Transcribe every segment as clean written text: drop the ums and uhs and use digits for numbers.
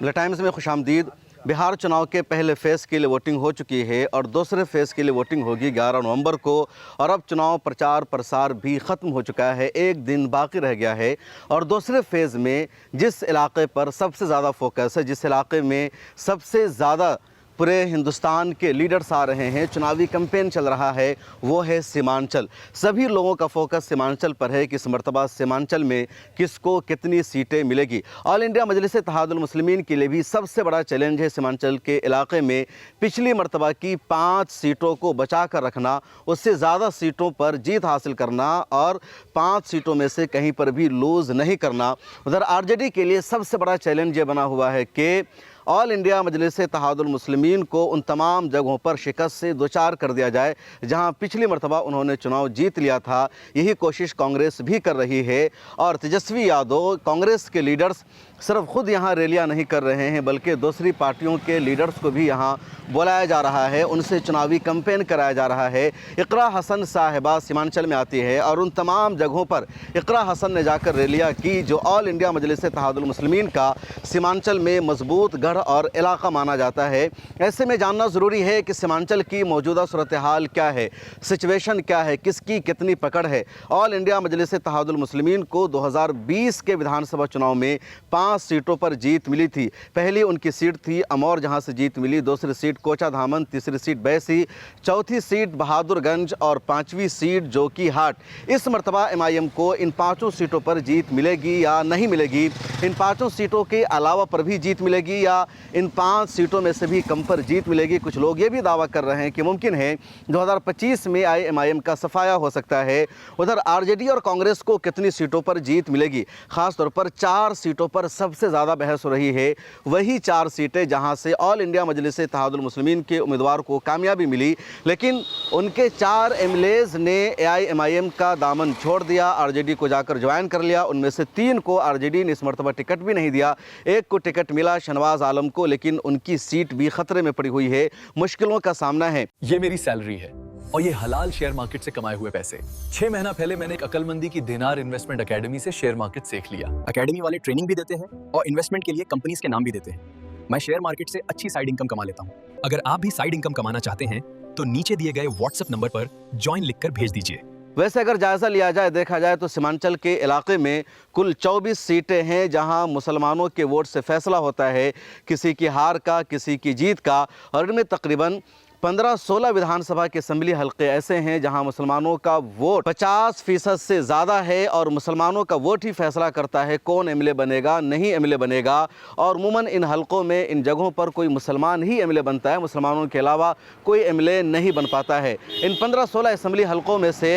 मिल्ला times में खुशामदीद। बिहार चुनाव के पहले फ़ेज़ के लिए वोटिंग हो चुकी है और दूसरे फ़ेज़ के लिए वोटिंग होगी 11 नवंबर को। और अब चुनाव प्रचार प्रसार भी ख़त्म हो चुका है, एक दिन बाकी रह गया है। और दूसरे फ़ेज़ में जिस इलाके पर सबसे ज़्यादा फोकस है, जिस इलाके में सबसे ज़्यादा पूरे हिंदुस्तान के लीडर्स आ रहे हैं, चुनावी कैंपेन चल रहा है, वो है सीमांचल। सभी लोगों का फोकस सीमांचल पर है कि इस मरतबा सीमांचल में किसको कितनी सीटें मिलेगी। ऑल इंडिया मजलिस इत्तेहादुल मुस्लिमीन के लिए भी सबसे बड़ा चैलेंज है सीमांचल के इलाके में पिछली मरतबा की 5 सीटों को बचा कर रखना, उससे ज़्यादा सीटों पर जीत हासिल करना और 5 सीटों में से कहीं पर भी लूज़ नहीं करना। उधर आरजेडी के लिए सबसे बड़ा चैलेंज ये बना हुआ है कि ऑल इंडिया मजलिस इत्तेहादुल मुस्लिमीन को उन तमाम जगहों पर शिकस्त से दोचार कर दिया जाए जहां पिछली मरतबा उन्होंने चुनाव जीत लिया था। यही कोशिश कांग्रेस भी कर रही है और तेजस्वी यादव, कांग्रेस के लीडर्स सिर्फ खुद यहां रैलियां नहीं कर रहे हैं बल्कि दूसरी पार्टियों के लीडर्स को भी यहां बुलाया जा रहा है, उनसे चुनावी कैंपेन कराया जा रहा है। इकरा हसन साहिबा सीमांचल में आती है और उन तमाम जगहों पर इकरा हसन ने जाकर रैलियां की जो ऑल इंडिया मजलिस इत्तेहादुल मुस्लिमीन का सीमांचल में मजबूत गढ़ और इलाका माना जाता है। ऐसे में जानना ज़रूरी है कि सीमांचल की मौजूदा सूरत हाल क्या है, सिचुएशन क्या है, किसकी कितनी पकड़ है। ऑल इंडिया मजलिस इत्तेहादुल मुस्लिमीन को 2020 के विधानसभा चुनाव में 5 सीटों पर जीत मिली थी। पहली उनकी सीट थी अमौर जहां से जीत मिली, दूसरी सीट कोचा धामन, तीसरी सीट बैसी, चौथी सीट बहादुरगंज और 5वीं सीट जोकीहाट। इस मरतबा एमआईएम को इन 5 सीटों पर जीत मिलेगी या नहीं मिलेगी, इन 5 सीटों के अलावा पर भी जीत मिलेगी या इन 5 सीटों में से भी कम पर जीत मिलेगी। कुछ लोग ये भी दावा कर रहे हैं कि मुमकिन है 2025 में एमआईएम का सफाया हो सकता है। उधर आरजेडी और कांग्रेस को कितनी सीटों पर जीत मिलेगी, खास तौर पर 4 सीटों पर सबसे ज़्यादा बहस हो रही है। वही 4 सीटें जहां से ऑल इंडिया मजलिस इत्तेहादुल मुस्लिमीन के उम्मीदवार को कामयाबी मिली, लेकिन उनके 4 एमएलएज ने एआईएमआईएम का दामन छोड़ दिया, आरजेडी को जाकर ज्वाइन कर लिया। उनमें से 3 को आरजेडी ने इस मरतबा टिकट भी नहीं दिया, एक को टिकट मिला शहनवाज आलम को, लेकिन उनकी सीट भी खतरे में पड़ी हुई है, मुश्किलों का सामना है। ये मेरी सैलरी है और ये हलाल शेयर मार्केट से कमाए हुए पैसे। 6 महीना पहले मैंने एक अकलमंदी की दिनार इन्वेस्टमेंट एकेडमी से शेयर मार्केट सीख लिया। एकेडमी वाले ट्रेनिंग भी देते हैं और इन्वेस्टमेंट के लिए कंपनीज के नाम भी देते हैं। मैं शेयर मार्केट से अच्छी साइड इनकम कमा लेता हूँ। अगर आप भी साइड इनकम कमाना चाहते हैं तो नीचे दिए गए व्हाट्सएप नंबर पर ज्वाइन लिखकर भेज दीजिए। वैसे अगर जायज़ा लिया जाए, देखा जाए तो सीमांचल के इलाके में कुल 24 सीटें हैं जहां मुसलमानों के वोट से फैसला होता है, किसी की हार का, किसी की जीत का। और इनमें तकरीबन 15-16 विधानसभा के असम्बली हल्के ऐसे हैं जहां मुसलमानों का वोट 50% से ज़्यादा है और मुसलमानों का वोट ही फैसला करता है कौन एमएलए बनेगा, नहीं एमएलए बनेगा। और उमूमन इन हल्कों में, इन जगहों पर कोई मुसलमान ही एमएलए बनता है, मुसलमानों के अलावा कोई एमएलए नहीं बन पाता है। इन 15-16 असम्बली हल्कों में से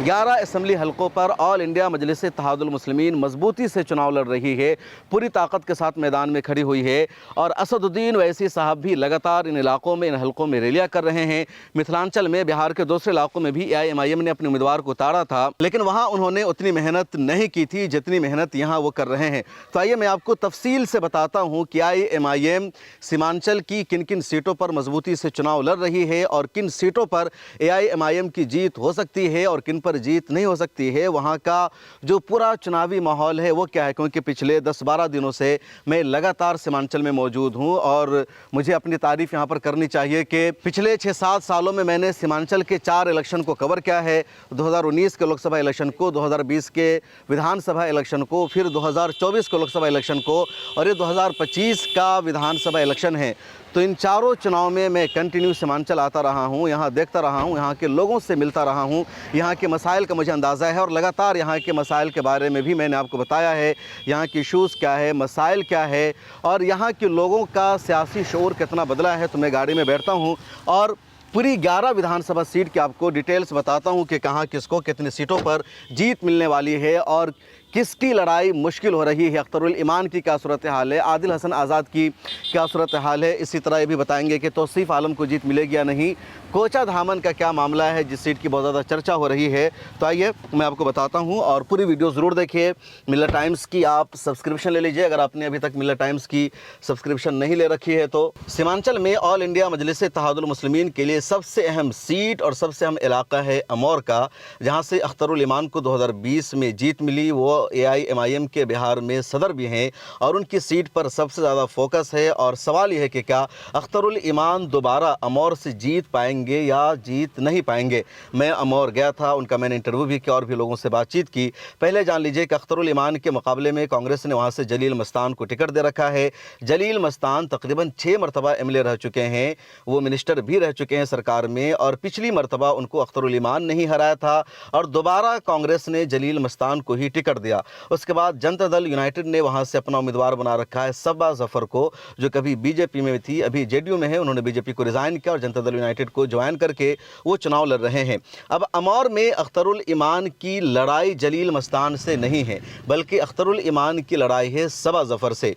11 असम्बली हल्कों पर ऑल इंडिया मजलिस इत्तेहादुल मुस्लिमीन मजबूती से चुनाव लड़ रही है, पूरी ताकत के साथ मैदान में खड़ी हुई है। और असदुद्दीन ओवैसी साहब भी लगातार इन इलाकों में, इन हल्कों में रैलियां कर रहे हैं। मिथिलांचल में, बिहार के दूसरे इलाकों में भी एआईएमआईएम ने अपने उम्मीदवार को उतारा था, लेकिन वहां उन्होंने उतनी मेहनत नहीं की थी जितनी मेहनत यहां वो कर रहे हैं। तो आइए मैं आपको तफसील से बताता हूं कि एआईएमआईएम सीमांचल की किन किन सीटों पर मजबूती से चुनाव लड़ रही है और किन सीटों पर एआईएमआईएम की जीत हो सकती है और किन पर जीत नहीं हो सकती है। वहां का जो पूरा चुनावी माहौल है वो क्या है, क्योंकि पिछले 10-12 दिनों से मैं लगातार सीमांचल में मौजूद हूं और मुझे अपनी तारीफ यहां पर करनी चाहिए कि पिछले 6-7 सालों में मैंने सीमांचल के 4 इलेक्शन को कवर किया है। 2019 के लोकसभा इलेक्शन को, 2020 के विधानसभा इलेक्शन को, फिर 2024 के लोकसभा इलेक्शन को और ये 2025 का विधानसभा इलेक्शन है। तो इन चारों चुनाव में मैं कंटिन्यू सीमांचल आता रहा हूँ, यहाँ देखता रहा हूँ, यहाँ के लोगों से मिलता रहा हूँ, यहाँ के मसाइल का मुझे अंदाज़ा है और लगातार यहाँ के मसाइल के बारे में भी मैंने आपको बताया है, यहाँ की इशूज़ क्या है, मसाइल क्या है और यहाँ के लोगों का सियासी शऊर कितना बदला है। तो मैं गाड़ी में बैठता हूँ और पूरी 11 विधानसभा सीट की आपको डिटेल्स बताता हूँ कि कहाँ किसको कितनी सीटों पर जीत मिलने वाली है और किसकी लड़ाई मुश्किल हो रही है। अख्तरुल ईमान की क्या सूरत हाल है, आदिल हसन आज़ाद की क्या सूरत हाल है। इसी तरह ये भी बताएंगे कि तौसीफ़ आलम को जीत मिलेगी या नहीं, कोचा धामन का क्या मामला है जिस सीट की बहुत ज़्यादा चर्चा हो रही है। तो आइए मैं आपको बताता हूँ और पूरी वीडियो ज़रूर देखिए। मिल्ला टाइम्स की आप सब्सक्रिप्शन ले लीजिए अगर आपने अभी तक मिल्ला टाइम्स की सब्सक्रिप्शन नहीं ले रखी है। तो सीमांचल में ऑल इंडिया मजलिस इत्तेहादुल मुस्लिमीन के लिए सबसे अहम सीट और सबसे अहम इलाका है अमौर का, जहाँ से अख्तरुल ईमान को 2020 में जीत मिली। वो AIMIM के बिहार में सदर भी हैं और उनकी सीट पर सबसे ज़्यादा फोकस है। और सवाल यह है कि क्या अख्तरुल ईमान दोबारा अमौर से जीत पाएंगे या जीत नहीं पाएंगे। मैं अमौर गया था, उनका मैंने इंटरव्यू भी किया और भी लोगों से बातचीत की। पहले जान लीजिए कि अख्तरुल ईमान के मुकाबले में कांग्रेस ने वहाँ से जलील मस्तान को टिकट दे रखा है। जलील मस्तान तकरीबन 6 मरतबा MLA रह चुके हैं, वो मिनिस्टर भी रह चुके हैं सरकार में, और पिछली मरतबा उनको अख्तरुल ईमान नहीं हराया था और दोबारा कांग्रेस ने जलील मस्तान को ही टिकट दिया। उसके बाद जनता दल यूनाइटेड ने वहाँ से अपना उम्मीदवार बना रखा है सबा जफर को, जो कभी बीजेपी में थी, अभी JDU में है। उन्होंने बीजेपी को रिज़ाइन किया और जनता दल यूनाइटेड को ज्वाइन करके वो चुनाव लड़ रहे हैं। अब अमौर में अख्तरुल ईमान की लड़ाई जलील मस्तान से नहीं है, बल्कि अख्तरुल ईमान की लड़ाई है सबा जफर से।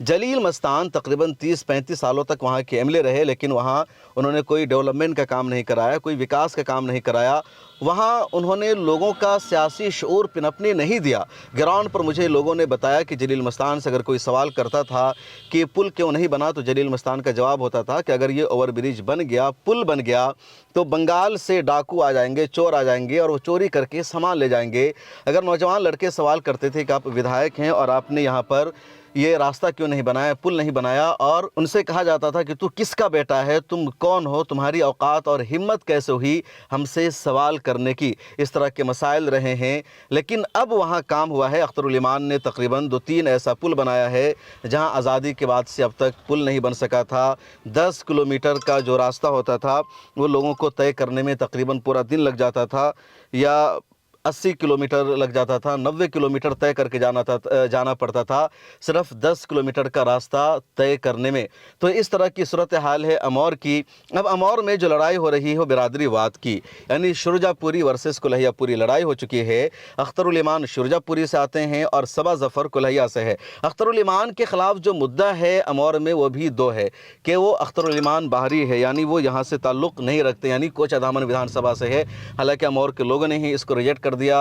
जलील मस्तान तकरीबन 30-35 सालों तक वहाँ के MLA रहे, लेकिन वहाँ उन्होंने कोई डेवलपमेंट का काम नहीं कराया, कोई विकास का काम नहीं कराया। वहाँ उन्होंने लोगों का सियासी शऊर पनपने नहीं दिया। ग्राउंड पर मुझे लोगों ने बताया कि जलील मस्तान से अगर कोई सवाल करता था कि पुल क्यों नहीं बना, तो जलील मस्तान का जवाब होता था कि अगर ये ओवरब्रिज बन गया, पुल बन गया, तो बंगाल से डाकू आ जाएंगे, चोर आ जाएंगे और वो चोरी करके सामान ले जाएंगे। अगर नौजवान लड़के सवाल करते थे कि आप विधायक हैं और आपने यहाँ पर ये रास्ता क्यों नहीं बनाया, पुल नहीं बनाया, और उनसे कहा जाता था कि तू किसका बेटा है, तुम कौन हो, तुम्हारी औकात और हिम्मत कैसे हुई हमसे सवाल करने की। इस तरह के मसाइल रहे हैं। लेकिन अब वहाँ काम हुआ है। अख्तरुल ईमान ने तकरीबन 2-3 ऐसा पुल बनाया है जहाँ आज़ादी के बाद से अब तक पुल नहीं बन सका था। 10 किलोमीटर का जो रास्ता होता था वो लोगों को तय करने में तकरीबन पूरा दिन लग जाता था, या 80 किलोमीटर लग जाता था, 90 किलोमीटर तय करके जाना पड़ता था सिर्फ 10 किलोमीटर का रास्ता तय करने में। तो इस तरह की सूरत हाल है अमौर की। अब अमौर में जो लड़ाई हो रही है वो बिरादरीवाद की, यानी शुरजापुरी वर्सेस कुल्हियापुरी लड़ाई हो चुकी है। अख्तरुल ईमान शुरजापुरी से आते हैं और सबा जफर कुल्हिया से है। अख्तरुल ईमान के ख़िलाफ़ जो मुद्दा है अमौर में वो भी 2 है कि वो अख्तरुल ईमान बाहरी है, यानी वो यहाँ से ताल्लुक़ नहीं रखते, यानी कोचाधामन विधानसभा से है। हालांकि अमौर के लोगों ने ही इसको रिजेक्ट दिया।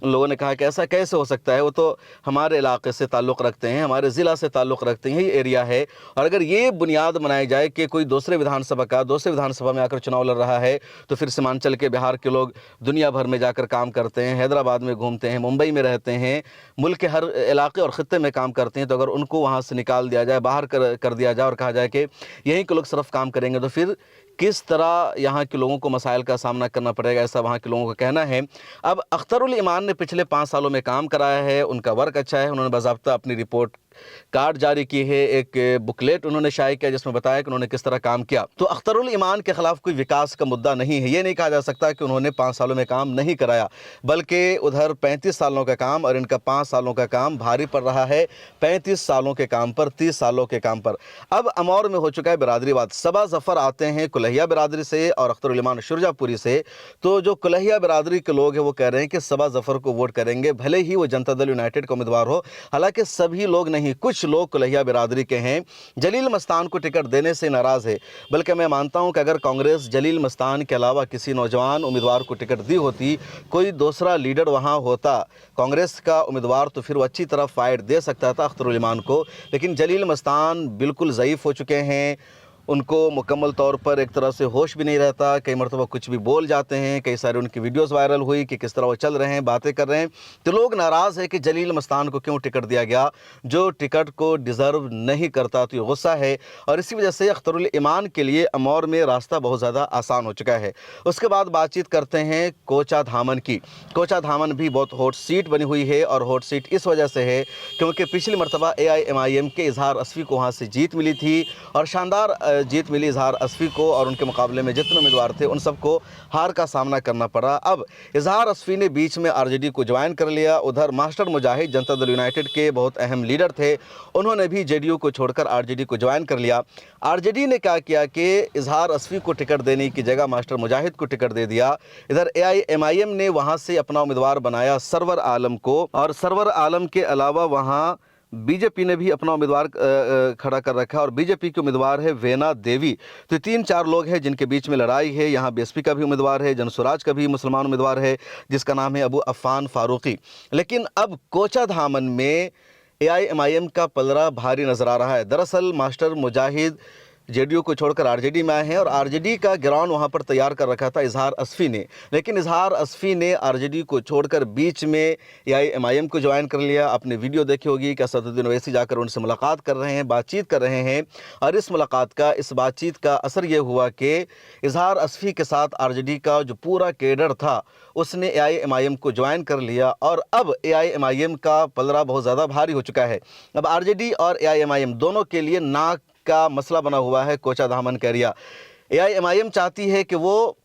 लोगों ने कहा कि ऐसा कैसे हो सकता है, वो तो हमारे इलाके से ताल्लुक़ रखते हैं, हमारे ज़िला से ताल्लुक़ रखते हैं, यही एरिया है। और अगर ये बुनियाद बनाई जाए कि कोई दूसरे विधानसभा में आकर चुनाव लड़ रहा है, तो फिर सीमांचल के बिहार के लोग दुनिया भर में जाकर काम करते हैं, हैदराबाद में घूमते हैं, मुंबई में रहते हैं, मुल्क के हर इलाके और ख़ित्ते में काम करते हैं। तो अगर उनको वहाँ से निकाल दिया जाए, बाहर कर दिया जाए और कहा जाए कि यहीं के लोग सिर्फ काम करेंगे, तो फिर किस तरह यहाँ के लोगों को मसाइल का सामना करना पड़ेगा, ऐसा वहाँ के लोगों का कहना है। अब अख्तरुल ईमान ने पिछले 5 सालों में काम कराया है, उनका वर्क अच्छा है। उन्होंने बाज़ाब्ता अपनी रिपोर्ट कार्ड जारी की है, एक बुकलेट उन्होंने शाये किया जिसमें बताया कि उन्होंने किस तरह काम किया। तो अख्तरुल ईमान के खिलाफ कोई विकास का मुद्दा नहीं है। ये नहीं कहा जा सकता कि उन्होंने 5 सालों में काम नहीं कराया, बल्कि उधर 35 सालों का काम और इनका 5 सालों का काम भारी पड़ रहा है 35 सालों के काम पर, 30 सालों के काम पर। अब अमौर में हो चुका है बिरादरीवाद। सबा जफर आते हैं कुल्हिया बिरादरी से और अख्तरुल ईमान शुरजापुरी से। तो जो कुल्हिया बिरादरी के लोग हैं वो कह रहे हैं कि सबा जफर को वोट करेंगे, भले ही वो जनता दल यूनाइटेड का उम्मीदवार हो। हालांकि सभी लोग नहीं, कुछ लोग कुल्हिया बिरादरी के हैं। जलील मस्तान को टिकट देने से नाराज़ है, बल्कि मैं मानता हूं कि अगर कांग्रेस जलील मस्तान के अलावा किसी नौजवान उम्मीदवार को टिकट दी होती, कोई दूसरा लीडर वहां होता कांग्रेस का उम्मीदवार, तो फिर वो अच्छी तरह फाइट दे सकता था अख्तरुल ईमान को। लेकिन जलील मस्तान बिल्कुल ज़ईफ़ हो चुके हैं, उनको मुकम्मल तौर पर एक तरह से होश भी नहीं रहता, कई मरतबा कुछ भी बोल जाते हैं। कई सारे उनकी वीडियोस वायरल हुई कि किस तरह वो चल रहे हैं, बातें कर रहे हैं। तो लोग नाराज़ है कि जलील मस्तान को क्यों टिकट दिया गया, जो टिकट को डिज़र्व नहीं करता। तो ये गुस्सा है और इसी वजह से अख्तरुल ईमान के लिए अमौर में रास्ता बहुत ज़्यादा आसान हो चुका है। उसके बाद बातचीत करते हैं कोचाधामन की। कोचाधामन भी बहुत हॉट सीट बनी हुई है और हॉट सीट इस वजह से है क्योंकि पिछली मरतबा AIMIM के इजहार असफ़ी को वहाँ से जीत मिली थी और शानदार जीत मिली इजहार असफ़ी को, और उनके मुकाबले में जितने उम्मीदवार थे उन सबको हार का सामना करना पड़ा। अब इजहार असफ़ी ने बीच में RJD को ज्वाइन कर लिया। उधर मास्टर मुजाहिद जनता दल यूनाइटेड के बहुत अहम लीडर थे, उन्होंने भी JDU को छोड़कर RJD को ज्वाइन कर लिया। RJD ने क्या किया कि इजहार असफ़ी को टिकट देने की जगह मास्टर मुजाहिद को टिकट दे दिया। इधर AIMIM ने वहाँ से अपना उम्मीदवार बनाया सरवर आलम को, और सरवर आलम के अलावा वहाँ बीजेपी ने भी अपना उम्मीदवार खड़ा कर रखा है और बीजेपी के उम्मीदवार है वेना देवी। तो 3-4 लोग हैं जिनके बीच में लड़ाई है। यहाँ BSP का भी उम्मीदवार है, जनसुराज का भी मुसलमान उम्मीदवार है जिसका नाम है अबू अफ़ान फ़ारूकी। लेकिन अब कोचाधामन में AIMIM का पलड़ा भारी नज़र आ रहा है। दरअसल मास्टर मुजाहिद जेडीयू को छोड़कर आरजेडी में आए हैं और आरजेडी का ग्राउंड वहां पर तैयार कर रखा था इजहार असफी ने, लेकिन इजहार असफी ने आरजेडी को छोड़कर बीच में एआईएमआईएम को ज्वाइन कर लिया। आपने वीडियो देखी होगी कि असदुद्दीन ओवैसी जाकर उनसे मुलाकात कर रहे हैं, बातचीत कर रहे हैं और इस बातचीत का असर ये हुआ कि इजहार असफी के साथ आरजेडी का जो पूरा कैडर था उसने एआईएमआईएम को ज्वाइन कर लिया और अब एआईएमआईएम का पलड़ा बहुत ज़्यादा भारी हो चुका है। अब आरजेडी और एआईएमआईएम दोनों के लिए नाक का मसला बना हुआ है कोचाधामन का एरिया। एआईएमआईएम चाहती है कि वो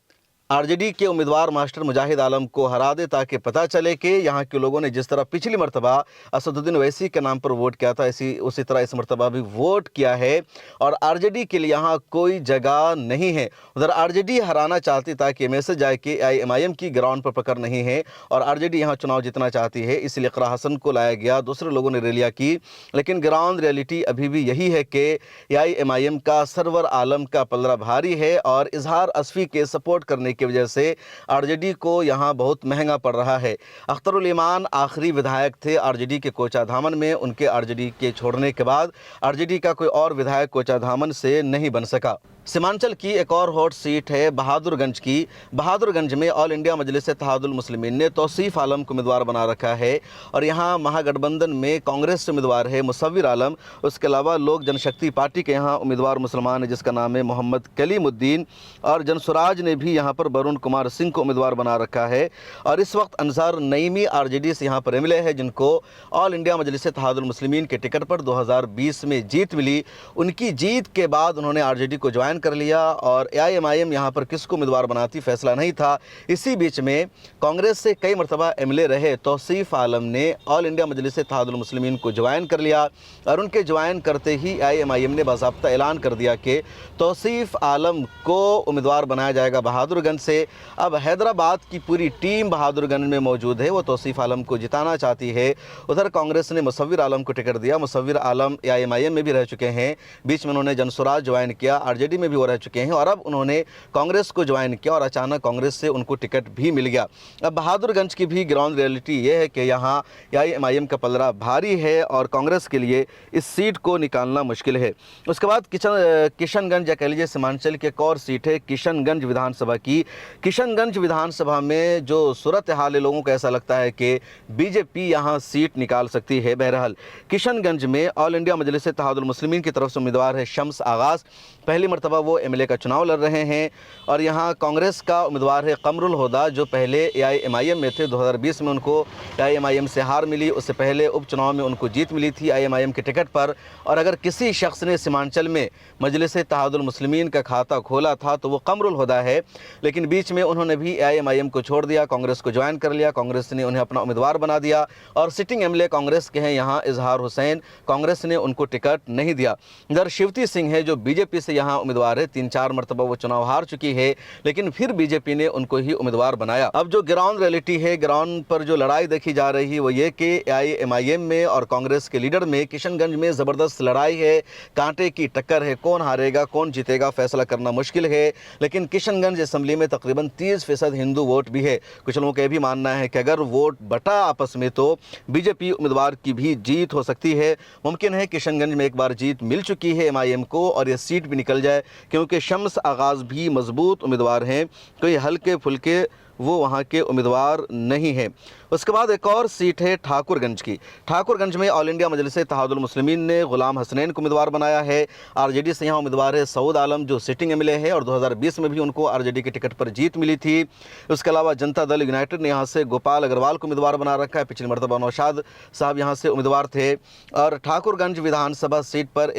आरजेडी के उम्मीदवार मास्टर मुजाहिद आलम को हरा दे ताकि पता चले कि यहाँ के लोगों ने जिस तरह पिछली मरतबा असदुद्दीन ओवैसी के नाम पर वोट किया था उसी तरह इस मरतबा भी वोट किया है और आरजेडी के लिए यहाँ कोई जगह नहीं है। उधर आरजेडी हराना चाहती ताकि मैसेज जाए कि एआईएमआईएम की ग्राउंड पर पकड़ नहीं है और आरजेडी यहाँ चुनाव जीतना चाहती है, इसलिए इकरा हसन को लाया गया, दूसरे लोगों ने रैलियाँ की, लेकिन ग्राउंड रियलिटी अभी भी यही है कि एआईएमआईएम का सरवर आलम का पलड़ा भारी है और इजहार असफी के सपोर्ट करने की वजह से आरजेडी को यहां बहुत महंगा पड़ रहा है। अख्तरुल ईमान आखिरी विधायक थे आरजेडी के कोचाधामन में, उनके आरजेडी के छोड़ने के बाद आरजेडी का कोई और विधायक कोचाधामन से नहीं बन सका। सीमांचल की एक और हॉट सीट है बहादुरगंज की। बहादुरगंज में ऑल इंडिया मजलिस इत्तेहादुल मुस्लिमीन ने तौसीफ आलम को उम्मीदवार बना रखा है और यहाँ महागठबंधन में कांग्रेस से उम्मीदवार है मुसव्विर आलम, उसके अलावा लोक जनशक्ति पार्टी के यहाँ उम्मीदवार मुसलमान है जिसका नाम है मोहम्मद कलीमुद्दीन और जनसुराज ने भी यहाँ पर वरुण कुमार सिंह को उम्मीदवार बना रखा है और इस वक्त अंसार नईमी आरजेडी से यहाँ पर एमएलए है जिनको ऑल इंडिया मजलिस इत्तेहादुल मुस्लिमीन के टिकट पर 2020 में जीत मिली। उनकी जीत के बाद उन्होंने आरजेडी को ज्वाइन कर लिया और एआईएमआईएम यहाँ पर किसको उम्मीदवार बनाती फैसला नहीं था। इसी बीच में कांग्रेस से कई मरतबा एमएलए रहे तौसीफ आलम ने ऑल इंडिया मजलिस इत्तेहादुल मुस्लिमीन को ज्वाइन कर लिया और उनके ज्वाइन करते ही एआईएमआईएम ने बाज़ाब्ता ऐलान कर दिया कि तौसीफ आलम को उम्मीदवार बनाया जाएगा बहादुरगंज से। अब हैदराबाद की पूरी टीम बहादुरगंज में मौजूद है, वो तौसीफ आलम को जिताना चाहती है। उधर कांग्रेस ने मुसव्विर आलम को टिकट दिया। मुसव्विर आलम एआईएमआईएम में भी रह चुके हैं, बीच में उन्होंने जनसुराज ज्वाइन किया, आरजेडी में भी वो रह चुके हैं और अब उन्होंने कांग्रेस को ज्वाइन किया और अचानक कांग्रेस से उनको टिकट भी मिल गया। अब बहादुरगंज की भी ग्राउंड रियलिटी ये है कि यहाँ एआईएमआईएम का पलड़ा भारी है और कांग्रेस के लिए इस सीट को निकालना मुश्किल है। उसके बाद किशनगंज या कह लीजिए सीमांचल की एक और सीट है किशनगंज विधानसभा की। किशनगंज विधानसभा में जो सूरत हाल है, लोगों को ऐसा लगता है कि बीजेपी यहाँ सीट निकाल सकती है। बहरहाल किशनगंज में ऑल इंडिया मजलिस इत्तेहादुल मुस्लिमीन की तरफ से उम्मीदवार है शम्स आगाज़, पहली मरतबा वो एमएलए का चुनाव लड़ रहे हैं और यहाँ कांग्रेस का उम्मीदवार है कमरुल हुदा जो पहले एआईएमआईएम में थे। 2020 में उनको एआईएमआईएम से हार मिली, उससे पहले उपचुनाव में उनको जीत मिली थी एआईएमआईएम के टिकट पर। और अगर किसी शख्स ने सीमांचल में मजलिस इत्तेहादुल मुस्लिमीन का खाता खोला था तो वो कमरुल हुदा है, लेकिन बीच में उन्होंने भी एआईएमआईएम को छोड़ दिया, कांग्रेस को ज्वाइन कर लिया, कांग्रेस ने उन्हें अपना उम्मीदवार बना दिया और सिटिंग एमएलए कांग्रेस के हैं यहाँ इजहार हुसैन, कांग्रेस ने उनको टिकट नहीं दिया। इधर शिवती सिंह है जो बीजेपी से यहाँ उम्मीदवार है, 3-4 मरतबा वो चुनाव हार चुकी है लेकिन फिर बीजेपी ने उनको ही उम्मीदवार बनाया। अब जो ग्राउंड रियलिटी है, ग्राउंड पर जो लड़ाई देखी जा रही है वो ये कि एआईएमआईएम में और कांग्रेस के लीडर में किशनगंज में ज़बरदस्त लड़ाई है, कांटे की टक्कर है, कौन हारेगा कौन जीतेगा फैसला करना मुश्किल है। लेकिन किशनगंज असेंबली में तकरीबन 30% हिंदू वोट भी है। कुछ लोगों का यह भी मानना है कि अगर वोट बटा आपस में तो बीजेपी उम्मीदवार की भी जीत हो सकती है। मुमकिन है किशनगंज में एक बार जीत मिल चुकी है एमआईएम को और ये सीट भी निकल जाए क्योंकि शम्स आगाज़ भी मजबूत उम्मीदवार हैं, कोई हल्के फुल्के वो वहाँ के उम्मीदवार नहीं है। उसके बाद एक और सीट है ठाकुरगंज की। ठाकुरगंज में ऑल इंडिया मजलिस इत्तेहादुल मुस्लिमीन ने गुलाम हसनैन को उम्मीदवार बनाया है। आरजेडी से यहाँ उम्मीदवार है सऊद आलम जो सिटिंग एमएलए है और 2020 में भी उनको आरजेडी के टिकट पर जीत मिली थी। उसके अलावा जनता दल यूनाइटेड ने यहाँ से गोपाल अग्रवाल को उम्मीदवार बना रखा है, पिछली मरतबा नौशाद साहब यहाँ से उम्मीदवार थे। और ठाकुरगंज विधानसभा सीट पर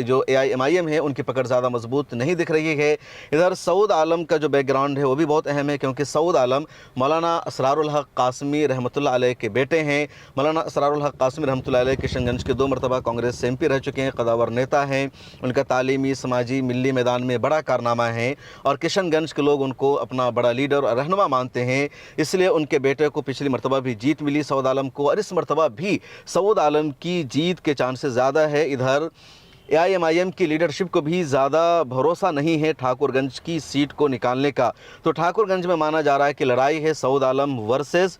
जो एआईएमआईएम है उनकी पकड़ ज़्यादा मजबूत नहीं दिख रही है। इधर सऊद आलम का जो बैकग्राउंड है वो भी बहुत अहम है क्योंकि सऊद आलम मौलाना असरारुल हक कासमी रहमतुल्लाह अलैह के बेटे हैं। मौलाना असरारुल हक कासमी रहमतुल्लाह अलैह किशनगंज के 2 मरतबा कांग्रेस से एमपी रह चुके हैं, कदावर नेता हैं। उनका तालीमी, समाजी, मिली मैदान में बड़ा कारनामा है और किशनगंज के लोग उनको अपना बड़ा लीडर और रहनुमा मानते हैं, इसलिए उनके बेटे को पिछली मरतबा भी जीत मिली सऊद आलम को और इस मरतबा भी सऊद आलम की जीत के चांसेस ज़्यादा है। इधर एआईएमआईएम की लीडरशिप को भी ज़्यादा भरोसा नहीं है ठाकुरगंज की सीट को निकालने का, तो ठाकुरगंज में माना जा रहा है कि लड़ाई है सऊद आलम वर्सेस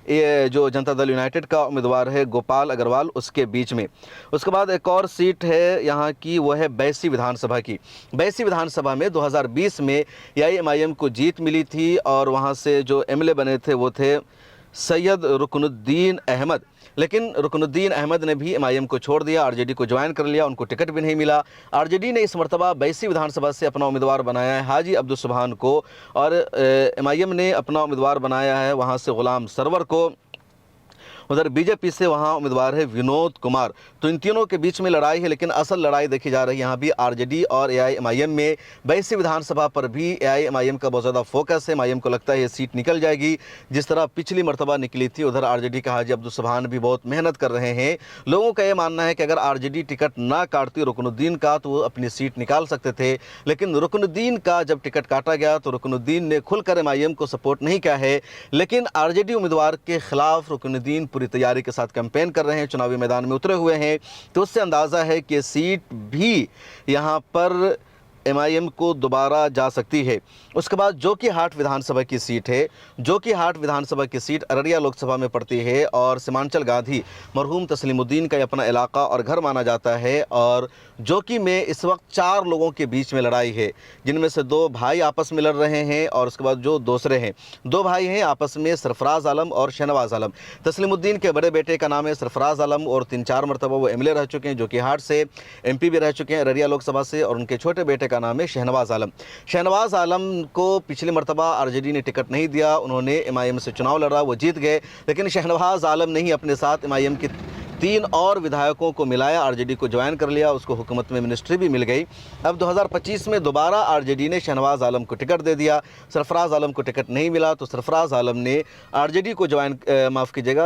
ये जो जनता दल यूनाइटेड का उम्मीदवार है गोपाल अग्रवाल, उसके बीच में। उसके बाद एक और सीट है यहाँ की, वो है बैसी विधानसभा की। बैसी विधानसभा में 2020 में एआईएमआईएम को जीत मिली थी और वहाँ से जो एमएलए बने थे वो थे सैयद रुकनुद्दीन अहमद। लेकिन रुकनुद्दीन अहमद ने भी एमआईएम को छोड़ दिया, आरजेडी को ज्वाइन कर लिया, उनको टिकट भी नहीं मिला। आरजेडी ने इस मरतबा बैसी विधानसभा से अपना उम्मीदवार बनाया है हाजी अब्दुल सुबहान को, और एमआईएम ने अपना उम्मीदवार बनाया है वहाँ से गुलाम सरवर को। उधर बीजेपी से वहाँ उम्मीदवार है विनोद कुमार। तो इन तीनों के बीच में लड़ाई है, लेकिन असल लड़ाई देखी जा रही है यहाँ भी आरजेडी और एआईएमआईएम में। बैसी विधानसभा पर भी एआईएमआईएम का बहुत ज़्यादा फोकस है। एमआईएम को लगता है ये सीट निकल जाएगी जिस तरह पिछली मरतबा निकली थी। उधर आरजेडी का हाजी अब्दुल सुबहान भी बहुत मेहनत कर रहे हैं। लोगों का ये मानना है कि अगर आरजेडी टिकट ना काटती रुकनुद्दीन का तो वो अपनी सीट निकाल सकते थे, लेकिन रुकनुद्दीन का जब टिकट काटा गया तो रुकनुद्दीन ने खुलकर एमआईएम को सपोर्ट नहीं किया है। लेकिन आरजेडी उम्मीदवार के खिलाफ रुकनुद्दीन पूरी तैयारी के साथ कैंपेन कर रहे हैं, चुनावी मैदान में उतरे हुए हैं। तो उससे अंदाज़ा है कि सीट भी यहाँ पर एमआईएम को दोबारा जा सकती है। उसके बाद जोकीहाट विधानसभा की सीट है। जोकीहाट विधानसभा की सीट अररिया लोकसभा में पड़ती है और सीमांचल गांधी मरहूम तस्लीमुद्दीन का अपना इलाका और घर माना जाता है। और जोकी में इस वक्त 4 लोगों के बीच में लड़ाई है, जिनमें से 2 भाई आपस में लड़ रहे हैं और उसके बाद जो दूसरे हैं 2 भाई हैं आपस में, सरफराज आलम और शहनवाज आलम। तस्लीमुद्दीन के बड़े बेटे का नाम है सरफराज आलम और 3-4 मरतबा वो एमएलए रह चुके हैं, जोकीहाट से एमपी भी रह चुके हैं अररिया लोकसभा से, और उनके छोटे बेटे का नाम है शहनवाज आलम। शहनवाज आलम को पिछली मरतबा आरजेडी ने टिकट नहीं दिया, उन्होंने एमआईएम से चुनाव लड़ा, वो जीत गए। लेकिन शहनवाज आलम ने ही अपने साथ एमआईएम की 3 और विधायकों को मिलाया, आरजेडी को ज्वाइन कर लिया, उसको हुकूमत में मिनिस्ट्री भी मिल गई। अब 2025 में दोबारा आरजेडी ने शहनवाज आलम को टिकट दे दिया, सरफराज आलम को टिकट नहीं मिला, तो सरफराज आलम ने आरजेडी को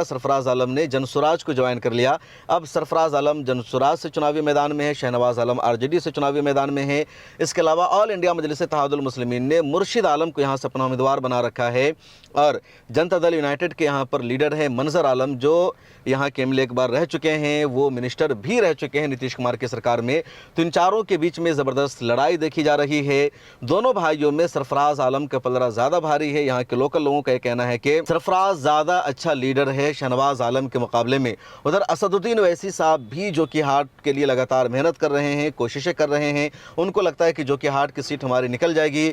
सरफराज आलम ने जनसुराज को ज्वाइन कर लिया। अब सरफराज आलम जनसुराज से चुनावी मैदान में है, शहनवाज आलम आरजेडी से चुनावी मैदान में है। इसके अलावा ऑल इंडिया मजलिस इत्तेहादुल मुस्लिमीन ने मुर्शिद आलम को यहाँ से अपना उम्मीदवार बना रखा है, और जनता दल यूनाइटेड के यहाँ पर लीडर है मंजर आलम, जो यहाँ के एमएलए एक बार रह चुके हैं, वो मिनिस्टर भी रह चुके हैं नीतीश कुमार की सरकार में। तो इन चारों के बीच में ज़बरदस्त लड़ाई देखी जा रही है। दोनों भाइयों में सरफराज आलम का पलड़ा ज़्यादा भारी है। यहाँ के लोकल लोगों का यह कहना है कि सरफराज ज़्यादा अच्छा लीडर है शहनवाज आलम के मुकाबले में। उधर असदुद्दीन ओवैसी साहब भी जोकीहाट के लिए लगातार मेहनत कर रहे हैं, कोशिशें कर रहे हैं। उनको लगता है कि जोकीहाट की सीट हमारी निकल जाएगी।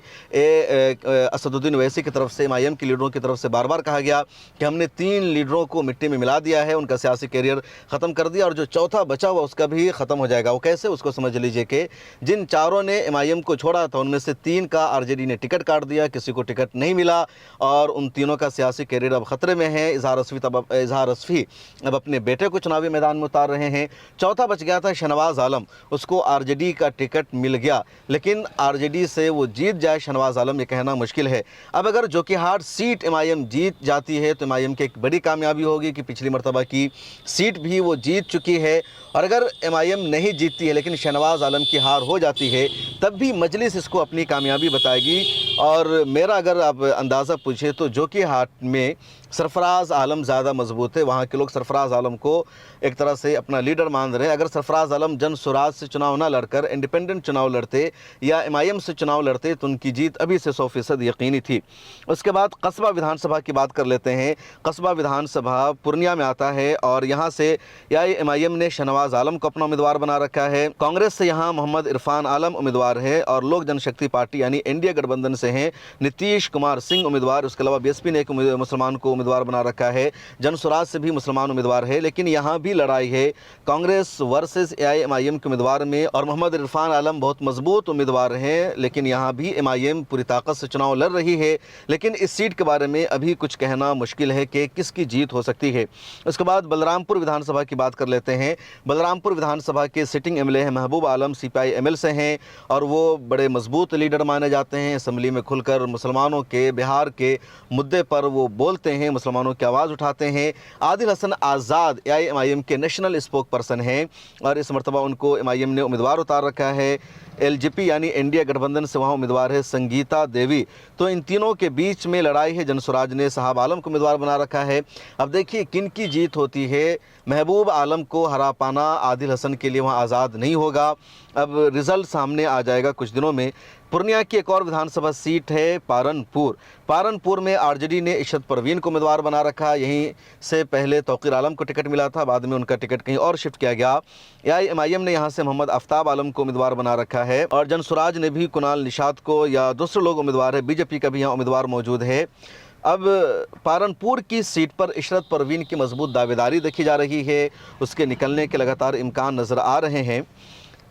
असदुद्दीन ओवैसी की तरफ से, एमआईएम के लीडरों की तरफ से बार बार कहा गया कि हमने 3 लीडरों को मिट्टी में मिला दिया है, उनका सियासी कैरियर ख़त्म कर दिया, और जो चौथा बचा हुआ उसका भी ख़त्म हो जाएगा। वो कैसे, उसको समझ लीजिए कि जिन 4 ने एमआईएम को छोड़ा था उनमें से 3 का आरजेडी ने टिकट काट दिया, किसी को टिकट नहीं मिला, और उन तीनों का सियासी कैरियर अब ख़तरे में है। इजहार रस्फी अब अपने बेटे को चुनावी मैदान में उतार रहे हैं। चौथा बच गया था शहनवाज आलम, उसको आरजेडी का टिकट मिल गया, लेकिन आरजेडी से वो जीत जाए शहनवाज आलम, ये कहना मुश्किल है। अब अगर जोकीहाट सीट एमआईएम जीत जाती है तो एमआईएम की एक बड़ी कामयाबी होगी कि पिछली मरतबा की सीट भी वो जीत चुकी है। और अगर एमआईएम नहीं जीतती है लेकिन शहनवाज आलम की हार हो जाती है, तब भी मजलिस इसको अपनी कामयाबी बताएगी। और मेरा अगर आप अंदाज़ा पूछे तो जोकीहाट में सरफराज आलम ज़्यादा मजबूत है। वहाँ के लोग सरफराज आलम को एक तरह से अपना लीडर मान रहे हैं। अगर सरफराज आलम जनसुराज से चुनाव ना लड़कर इंडिपेंडेंट चुनाव लड़ते या एमआईएम से चुनाव लड़ते तो उनकी जीत अभी से 100% यकीनी थी। उसके बाद कस्बा विधानसभा की बात कर लेते हैं। कस्बा विधानसभा पूर्णिया में आता है और यहाँ से एमआईएम ने शहनवाज आलम को अपना उम्मीदवार बना रखा है। कांग्रेस से यहाँ मोहम्मद इरफान आलम उम्मीदवार है और लोक जनशक्ति पार्टी यानी एनडीए गठबंधन से हैं नीतीश कुमार सिंह उम्मीदवार। उसके अलावा बीएसपी ने एक मुसलमान को उम्मीदवार बना रखा है। जनसुराज से भी मुसलमान उम्मीदवार है, लेकिन यहाँ भी लड़ाई है कांग्रेस वर्सेस एआईएमआईएम के उम्मीदवार में। और मोहम्मद इरफान आलम बहुत मजबूत उम्मीदवार हैं, लेकिन यहाँ भी एमआईएम पूरी ताकत से चुनाव लड़ रही है। लेकिन इस सीट के बारे में अभी कुछ कहना मुश्किल है कि किसकी जीत हो सकती है। उसके बाद बलरामपुर विधानसभा की बात कर लेते हैं। बलरामपुर विधानसभा के सिटिंग एमएलए हैं महबूब आलम, सीपीआई एमएल से हैं और वो बड़े मजबूत लीडर माने जाते हैं। असम्बली में खुलकर मुसलमानों के, बिहार के मुद्दे पर वो बोलते हैं, मुसलमानों की आवाज़ उठाते हैं। आदिल हसन आज़ाद एआईएमआईएम के नेशनल स्पोक पर्सन हैं और इस मरतबा उनको एमआईएम ने उम्मीदवार उतार रखा है। एलजेपी यानी एनडीए गठबंधन से वहाँ उम्मीदवार है संगीता देवी। तो इन तीनों के बीच में लड़ाई है। जनसुराज ने साहब आलम को उम्मीदवार बना रखा है। अब देखिए किन की जीत होती है। महबूब आलम को हरा पाना आदिल हसन के लिए वहाँ आज़ाद नहीं होगा अब रिजल्ट सामने आ जाएगा कुछ दिनों में। पूर्णिया की एक और विधानसभा सीट है पारनपुर। पारनपुर में आरजेडी ने इशरत परवीन को उम्मीदवार बना रखा। यहीं से पहले तौकीर आलम को टिकट मिला था, बाद में उनका टिकट कहीं और शिफ्ट किया गया। एआईएमआईएम ने यहां से मोहम्मद आफ्ताब आलम को उम्मीदवार बना रखा है और जनसुराज ने भी कुणाल निषाद को, या दूसरे लोग उम्मीदवार है। बीजेपी का भी यहाँ उम्मीदवार मौजूद है। अब पारनपुर की सीट पर इशरत परवीन की मजबूत दावेदारी देखी जा रही है, उसके निकलने के लगातार इम्कान नज़र आ रहे हैं।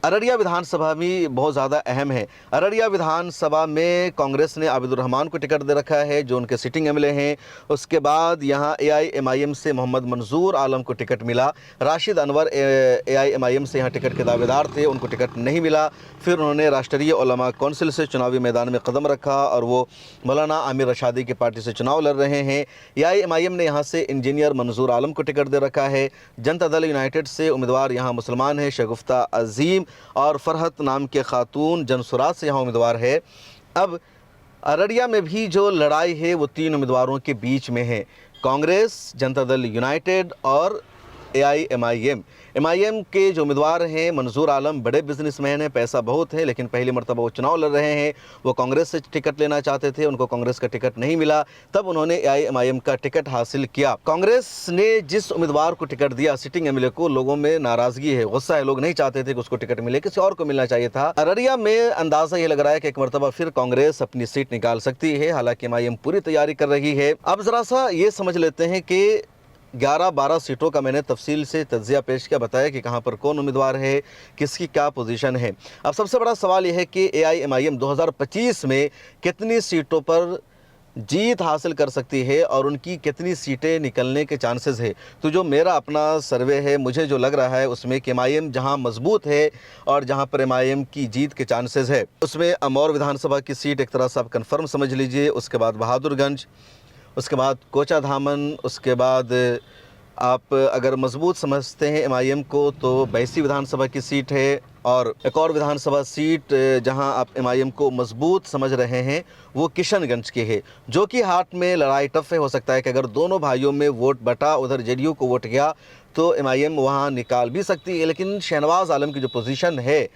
अररिया विधानसभा भी बहुत ज़्यादा अहम है। अररिया विधानसभा में कांग्रेस ने आबिदुर रहमान को टिकट दे रखा है, जो उनके सिटिंग एमएलए हैं। उसके बाद यहाँ एआईएमआईएम से मोहम्मद मंजूर आलम को टिकट मिला। राशिद अनवर एआईएमआईएम से यहाँ टिकट के दावेदार थे, उनको टिकट नहीं मिला। फिर उन्होंने राष्ट्रीय उलमा कौंसिल से चुनावी मैदान में कदम रखा और वो मौलाना आमिर रशादी की पार्टी से चुनाव लड़ रहे हैं। एआईएमआईएम ने यहाँ से इंजीनियर मंजूर आलम को टिकट दे रखा है। जनता दल यूनाइटेड से उम्मीदवार यहाँ मुसलमान है, शगुफ्ता अजीम और फरहत नाम के खातून जनसुराज से यहाँ उम्मीदवार है। अब अररिया में भी जो लड़ाई है वो 3 उम्मीदवारों के बीच में है, कांग्रेस, जनता दल यूनाइटेड और एआईएमआईएम। एमआईएम के जो उम्मीदवार हैं मंजूर आलम बड़े बिजनेसमैन हैं, पैसा बहुत है, लेकिन पहली मरतबा वो चुनाव लड़ रहे हैं। वो कांग्रेस से टिकट लेना चाहते थे, उनको कांग्रेस का टिकट नहीं मिला, तब उन्होंने एआईएमआईएम का टिकट हासिल किया। कांग्रेस ने जिस उम्मीदवार को टिकट दिया सिटिंग एमएलए को, लोगों में नाराजगी है, गुस्सा है, लोग नहीं चाहते थे कि उसको टिकट मिले, किसी और को मिलना चाहिए था। अररिया में अंदाजा ये लग रहा है कि एक मरतबा फिर कांग्रेस अपनी सीट निकाल सकती है, हालांकि एमआईएम पूरी तैयारी कर रही है। अब जरा सा ये समझ लेते हैं कि 11-12 सीटों का मैंने तफसील से तज्जिया पेश किया, बताया कि कहां पर कौन उम्मीदवार है, किसकी क्या पोजीशन है। अब सबसे बड़ा सवाल यह है कि एआईएमआईएम 2025 में कितनी सीटों पर जीत हासिल कर सकती है और उनकी कितनी सीटें निकलने के चांसेस है। तो जो मेरा अपना सर्वे है, मुझे जो लग रहा है उसमें कि एमआईएम जहां मजबूत है और जहां पर एमआईएम की जीत के चांसेस है, उसमें अमौर विधानसभा की सीट एक तरह से आप कन्फर्म समझ लीजिए। उसके बाद बहादुरगंज, उसके बाद कोचाधामन, उसके बाद आप अगर मजबूत समझते हैं एमआईएम को तो बैसी विधानसभा की सीट है, और एक और विधानसभा सीट जहां आप एमआईएम को मजबूत समझ रहे हैं वो किशनगंज की है, जो कि हाथ में लड़ाई टफ है। हो सकता है कि अगर दोनों भाइयों में वोट बटा, उधर जेडीयू को वोट गया तो एमआईएम वहां निकाल भी सकती है। लेकिन शहनवाज आलम की जो पोजीशन है,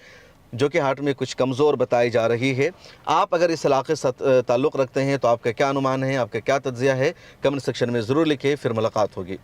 जो कि हाट में कुछ कमज़ोर बताई जा रही है। आप अगर इस इलाके से ताल्लुक़ रखते हैं तो आपका क्या अनुमान है, आपका क्या तज्जिया है, कमेंट सेक्शन में ज़रूर लिखें। फिर मुलाकात होगी।